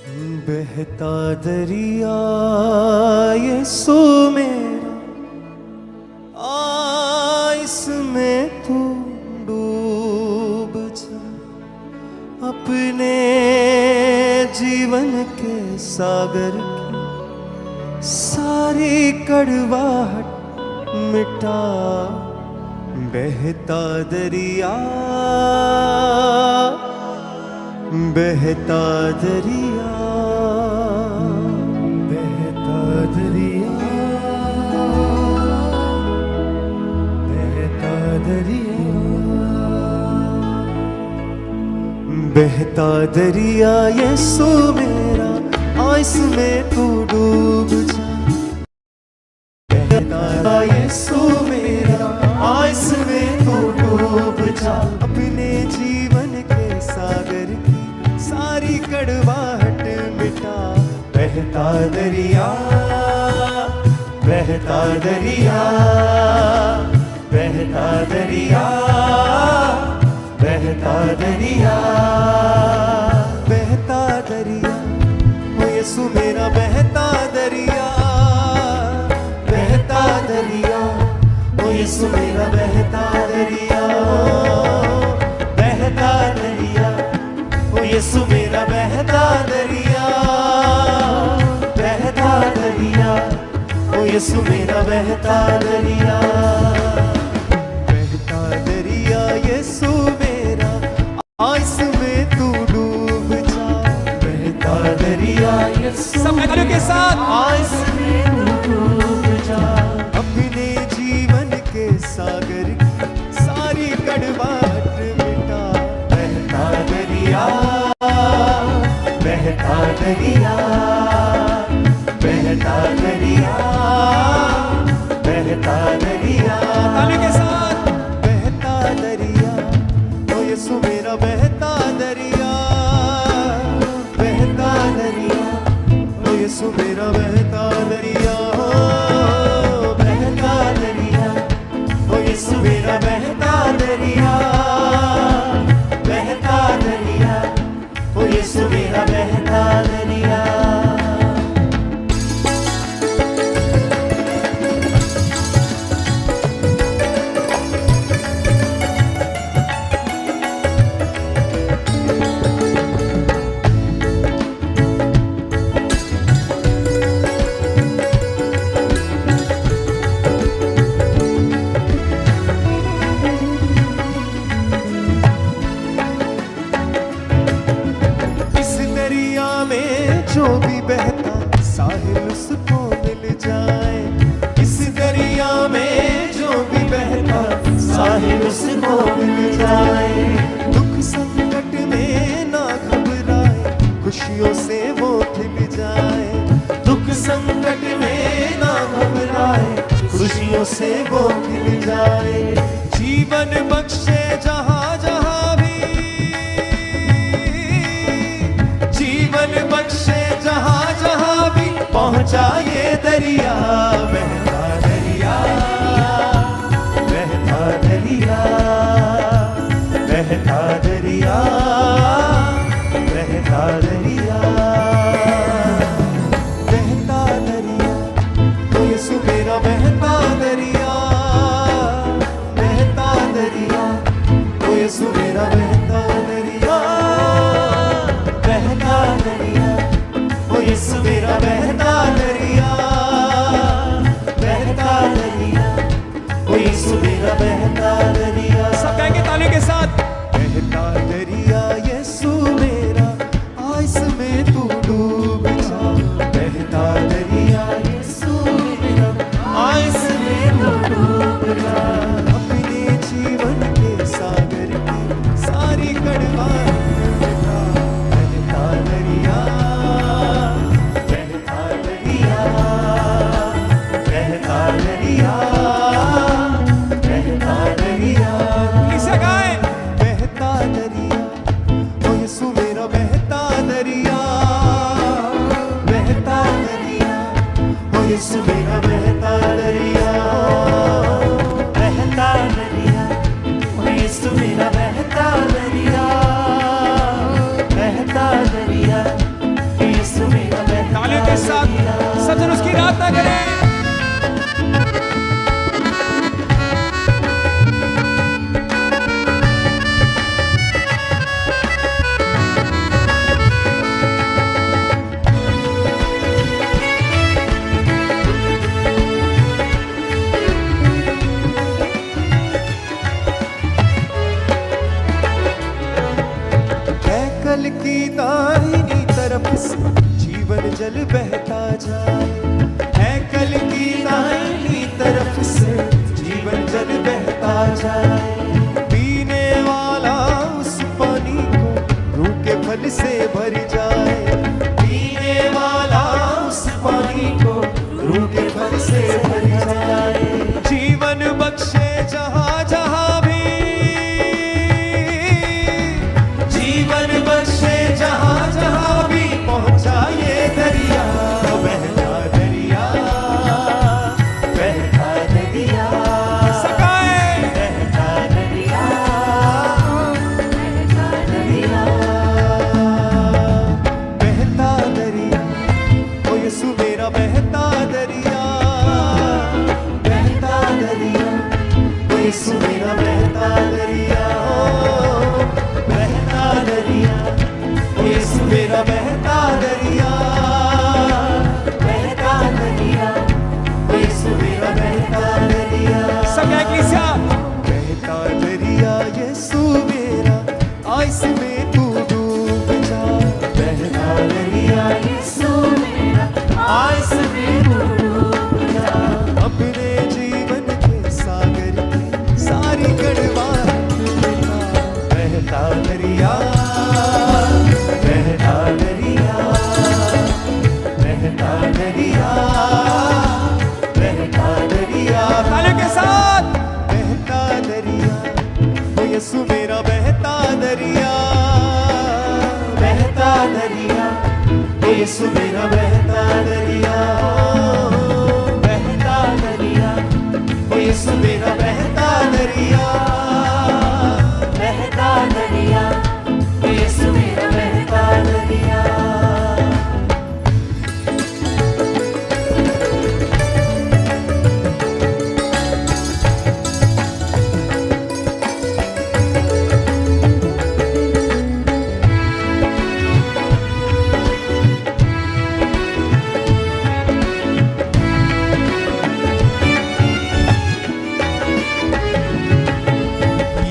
बहता दरिया यीशु मेरा, इसमें तू डूब जा। अपने जीवन के सागर की सारी कड़वाहट मिटा। बहता दरिया, बहता दरिया, बहता दरिया, बहता दरिया, बहता दरिया यीशु मेरा, इसमें तू डूब जा। बहता यीशु मेरा, इसमें तू डूब जा। अपने जीवन के सागर की सारी कड़वाहट मिटा। बहता दरिया, बहता दरिया, बहता दरिया, बहता दरिया, बहता दरिया, ओ यीशु मेरा बहता दरिया, बहता दरिया, ओ यीशु मेरा बहता दरिया, बहता दरिया, ओ यीशु मेरा बहता दरिया, बहता दरिया, ओ यीशु मेरा बहता दरिया, बहता दरिया यीशु मेरा, इसमें तू डूब जा। बहता दरिया यीशु सब के साथ, इसमें तू डूब जा। अपने जीवन के सागर की सारी कड़वाहट मिटा। बहता दरिया, बहता दरिया, बहता दरिया, बहता दरिया, ताली के साथ। बहता दरिया, ओ यीशु मेरा बहता दरिया, बहता दरिया, ओ यीशु मेरा बहता दरिया, बहता दरिया, ओ यीशु मेरा बहता दरिया, बहता दरिया, ओ यीशु मेरा बहता दरिया। जो भी बहता साहिल उसको मिल जाए। इस दरिया में जो भी बहता साहिल उसको मिल जाए। दुख संकट में ना घबराए, खुशियों से वो खिल जाए। दुख संकट में ना घबराए, खुशियों से वो खिल जाए। जीवन बख्शे जहाँ जहाँ भी, जीवन बख्शे जहाँ जहाँ भी पहुँचा ये दरिया। बहता दरिया, बहता दरिया, बहता दरिया, बहता दरिया, बहता दरिया, ओ यीशु मेरा बहता दरिया, बहता दरिया, ओ यीशु मेरा बहता दरिया, बहता दरिया, ओ यीशु मेरा बहता दरिया, जल बहता जाए, है कल की दाहिनी तरफ से जीवन जल बहता जाए। पीने वाला उस पानी को रूह के फल से भर जाए, पीने वाला उस पानी को रूह के फल से भर जाए। जीवन बख्शे जहाँ जहाँ भी, जीवन बख्शे जहाँ जहाँ भी पहुँचा ये दरिया, बहता दरिया, बहता दरिया, सकाए बहता दरिया, बहता दरिया, बहता दरिया, ओ यीशु मेरा बहता दरिया, बहता दरिया, ओ यीशु मेरा बहता दरिया, बहता दरिया, ओ यीशु मेरा बहता दरिया, बहता दरिया, ओ यीशु मेरा बहता दरिया। सब इक्लेसिया, बहता दरिया यीशु मेरा, आ इसमें तू डूब जा, बहता दरिया यीशु मेरा, आ इसमें तू डूब जा। अपने जीवन के सागर की सारी गड़बड़ मिटा, बहता दरिया, बहता दरिया, बहता दरिया, बहता दरिया, तालियों के साथ बहता दरिया, ओ यीशु मेरा बहता दरिया, बहता दरिया, ओ यीशु मेरा बहता दरिया, बहता दरिया, ओ यीशु मेरा बहता दरिया, बहता दरिया, ओ यीशु मेरा बहता दरिया।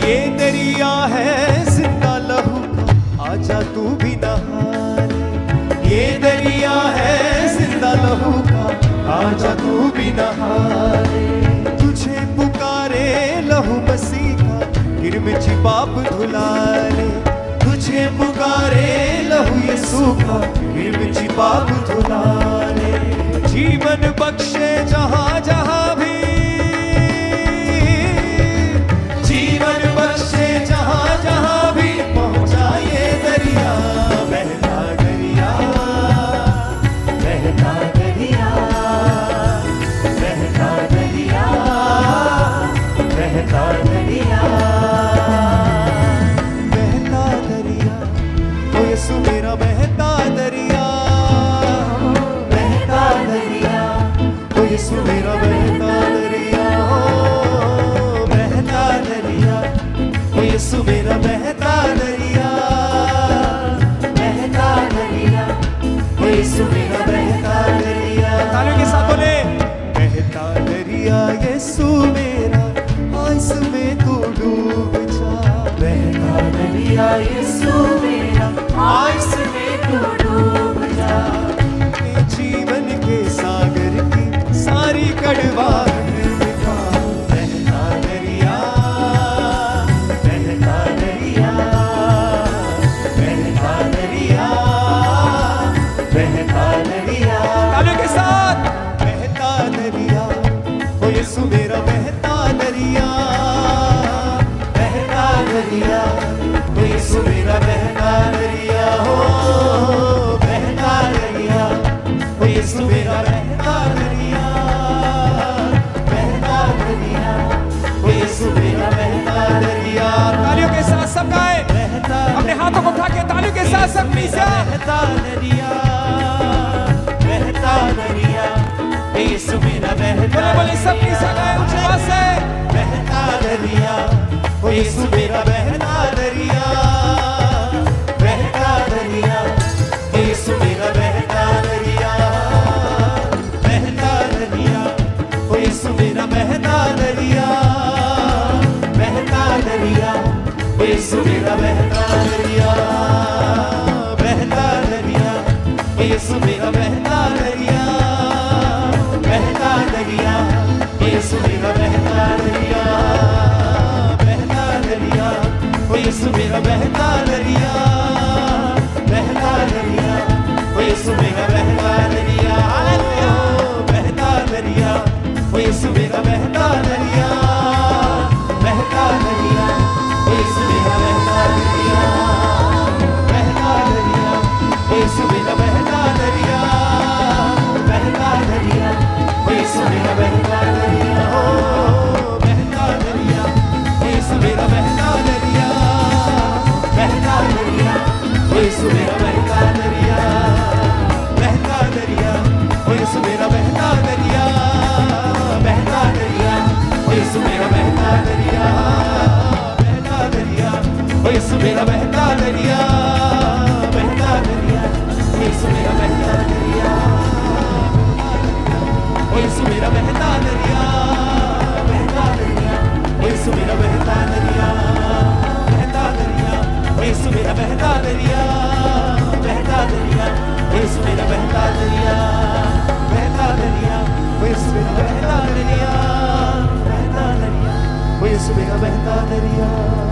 ये दरिया है जिंदा लहू का, आजा तू भी नहा ले। ये दरिया है जिंदा लहू का, आजा तू भी नहा ले। तुझे पुकारे लहू मसीह का, गिरमिटी पाप धुला ले। तुझे पुकारे लहू यीशु का, गिरमिटी पाप धुला ले। जीवन बख्शे जहाँ जहाँ भी, जीवन बख्शे जहाँ जहाँ भी पहुँचा ये दरिया, बहता दरिया, बहता दरिया, बहता दरिया, बहता दरिया, बहता दरिया, ओ यीशु मेरा बहता दरिया, बहता दरिया, ओ यीशु मेरा बहता दरिया, बहता दरिया, ओ यीशु मेरा बहता दरिया, बहता दरिया, ओ यीशु मेरा बहता दरिया। तालियों के साथ बोले, बहता दरिया यीशु मेरा, आ इसमें तू डूब जा, बहता दरिया यीशु मेरा, आ इसमें तू डूब जा। अपने जीवन के सागर की सारी कड़वाहट मिटा, बहता दरिया, बहता दरिया, बहता दरिया, बहता दरिया। तालियों के साथ बहता दरिया, ओ यीशु मेरा बहता दरिया, बहता दरिया, ओ यीशु मेरा बहता दरिया, हो बहता दरिया, ओ यीशु मेरा बहता दरिया, बहता दरिया, ओ यीशु मेरा बहता दरिया। तालियों के साथ सब गाएं, अपने हाथों को उठा के तालियों के साथ सब मीसा, बहता दरिया, बहता दरिया, ओ यीशु मेरा बहता, बोले बोले सब मीसा गाएं ऊंची आवाज से, बहता दरिया, ओ यीशु मेरा बहता दरिया, बहता दरिया, ओ यीशु मेरा बहता दरिया, बहता दरिया, ओ यीशु मेरा बहता दरिया, बहता दरिया, ओ यीशु मेरा बहता दरिया, बहता दरिया, ओ यीशु मेरा बहता दरिया, बहता दरिया, ओ यीशु मेरा बहता दरिया, बहता दरिया, ओ यीशु मेरा बहता दरिया, बहता दरिया, ओ यीशु मेरा बहता दरिया, बहता दरिया, ओ यीशु मेरा बहता दरिया, बहता दरिया, ओ यीशु मेरा बहता दरिया, बहता दरिया, ओ यीशु मेरा बहता दरिया, बहता दरिया, ओ यीशु मेरा बहता दरिया, बहता दरिया, ओ यीशु मेरा बहता दरिया, बहता दरिया, ओ यीशु मेरा बहता दरिया, बहता दरिया, ओ यीशु मेरा बहता दरिया, बहता दरिया, ओ यीशु मेरा बहता दरिया, बहता दरिया, ओ यीशु मेरा बहता दरिया, बहता दरिया, ओ यीशु मेरा बहता दरिया, ओ यीशु मेरा बहता दरिया, बहता दरिया, ओ यीशु मेरा बहता दरिया, बहता दरिया, ओ यीशु मेरा बहता दरिया, बहता दरिया, ओ यीशु मेरा बहता दरिया, बहता दरिया, ओ यीशु मेरा बहता दरिया, बहता दरिया, ओ यीशु मेरा बहता दरिया।